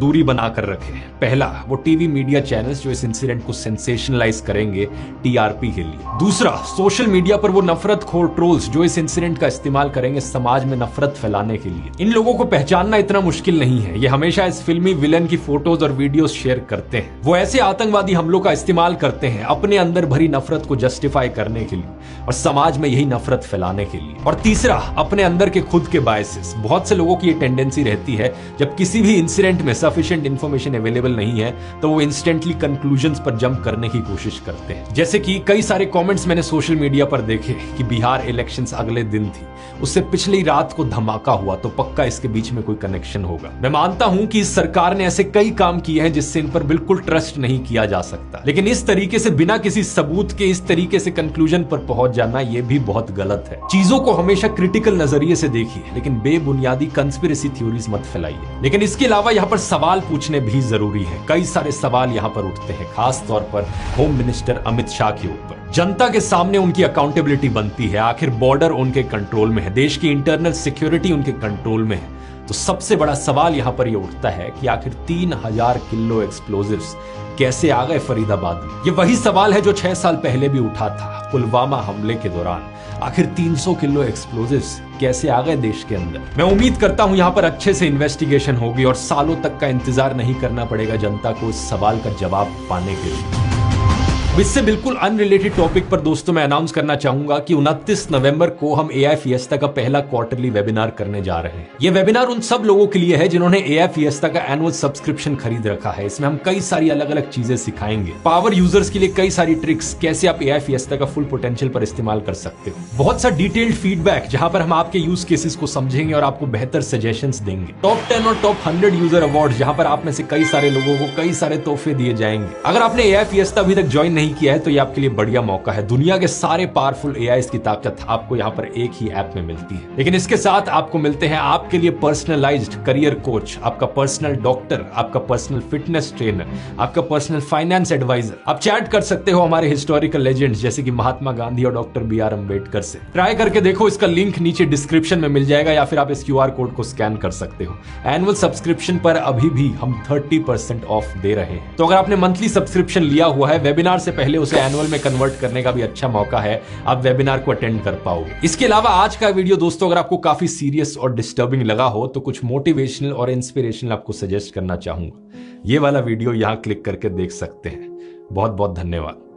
दूरी बनाकर रखें। पहला, वो टीवी मीडिया चैनल्स जो इस इंसिडेंट को सेंसेशनलाइज करेंगे टीआरपी के लिए। दूसरा, सोशल मीडिया पर वो नफरतखोर ट्रोल्स जो इस इंसिडेंट का इस्तेमाल करेंगे समाज में नफरत फैलाने के लिए। इन लोगों को पहचानना इतना मुश्किल नहीं है, ये हमेशा इस फिल्मी विलन की फोटोज और वीडियोस शेयर करते हैं। वो ऐसे आतंकवादी हमलों का इस्तेमाल करते हैं अपने अंदर भरी नफरत को जस्टिफाई करने के लिए और समाज में यही नफरत फैलाने के लिए। और तीसरा, अपने अंदर के खुद के बायसेस। बहुत से लोगों की ये टेंडेंसी रहती है, जब किसी भी इंसिडेंट में सफिशिएंट इंफॉर्मेशन अवेलेबल नहीं है तो वो इंस्टेंटली कंक्लूजन्स पर जंप करने की कोशिश करते हैं। जैसे कि कई सारे कमेंट्स मैंने सोशल मीडिया पर देखे कि बिहार इलेक्शंस अगले दिन थी, उससे पिछली रात को धमाका हुआ, तो पक्का इसके बीच में कोई कनेक्शन होगा। मैं मानता हूं कि इस सरकार ने ऐसे कई काम किए हैं जिससे इन पर बिल्कुल ट्रस्ट नहीं किया जा सकता, लेकिन इस तरीके से बिना किसी सबूत के इस तरीके से कंक्लूजन पर पहुंच जाना यह भी बहुत गलत है। चीजों को हमेशा क्रिटिकल नजरिए से देखिए, लेकिन बेबुनियादी कंस्पिरेसी थ्योरीज मत फैलाइए। लेकिन इसके अलावा यहाँ पर सवाल पूछने भी जरूरी है। कई सारे सवाल यहाँ पर उठते हैं, खास तौर पर होम मिनिस्टर अमित शाह के ऊपर। जनता के सामने उनकी अकाउंटेबिलिटी बनती है। आखिर बॉर्डर उनके कंट्रोल में है, देश की इंटरनल सिक्योरिटी उनके कंट्रोल में है। तो सबसे बड़ा सवाल यहां पर यह उठता है कि आखिर 3000 किलो एक्सप्लोजिव्स कैसे आ गए फरीदाबाद में। ये वही सवाल है जो 6 साल पहले भी उठा था पुलवामा हमले के दौरान। आखिर 300 किलो एक्सप्लोजिव्स कैसे आ गए देश के अंदर। मैं उम्मीद करता हूं यहां पर अच्छे से इन्वेस्टिगेशन होगी और सालों तक का इंतजार नहीं करना पड़ेगा जनता को इस सवाल का जवाब पाने के लिए। इससे बिल्कुल अनरिलेटेड टॉपिक पर दोस्तों मैं अनाउंस करना चाहूंगा कि 29 नवंबर को हम एआई फिएस्टा का पहला क्वार्टरली वेबिनार करने जा रहे हैं। यह वेबिनार उन सब लोगों के लिए है जिन्होंने एआई फिएस्टा का एनुअल सब्सक्रिप्शन खरीद रखा है। इसमें हम कई सारी अलग अलग चीजें सिखाएंगे। पावर यूजर्स के लिए कई सारी ट्रिक्स, कैसे आप एआई फिएस्टा का फुल पोटेंशियल पर इस्तेमाल कर सकते हो। बहुत सा डिटेल्ड फीडबैक जहां पर हम आपके यूज केसेस को समझेंगे और आपको बेहतर सजेशंस देंगे। टॉप 10 और टॉप 100 यूजर अवार्ड जहां पर आप में से कई सारे लोगों को कई सारे तोहफे दिए जाएंगे। अगर आपने एआई फिएस्टा अभी तक ज्वाइन नहीं किया है तो ये आपके लिए बढ़िया मौका है। दुनिया के सारे पावरफुल एआईज की ताकत आपको यहां पर एक ही ऐप में मिलती है, लेकिन इसके साथ आपको मिलते हैं आपके लिए पर्सनलाइज्ड करियर कोच, आपका पर्सनल डॉक्टर, आपका पर्सनल फिटनेस ट्रेनर, आपका पर्सनल फाइनेंस एडवाइजर। आप चैट कर सकते हो हमारे हिस्टोरिकल लेजेंड्स जैसे कि महात्मा गांधी और डॉक्टर BR अम्बेडकर से। ट्राई करके देखो, इसका लिंक नीचे डिस्क्रिप्शन में मिल जाएगा या फिर आप इस QR कोड को स्कैन कर सकते हो। एनुअल सब्सक्रिप्शन पर अभी भी हम 30% ऑफ दे रहे हैं, तो अगर आपने मंथली सब्सक्रिप्शन लिया हुआ है, वेबिनार से पहले उसे एनुअल में कन्वर्ट करने का भी अच्छा मौका है, आप वेबिनार को अटेंड कर पाओगे। इसके अलावा आज का वीडियो दोस्तों अगर आपको काफी सीरियस और डिस्टर्बिंग लगा हो तो कुछ मोटिवेशनल और इंस्पिरेशनल आपको सजेस्ट करना चाहूंगा। ये वाला वीडियो यहां क्लिक करके देख सकते हैं। बहुत बहुत धन्यवाद।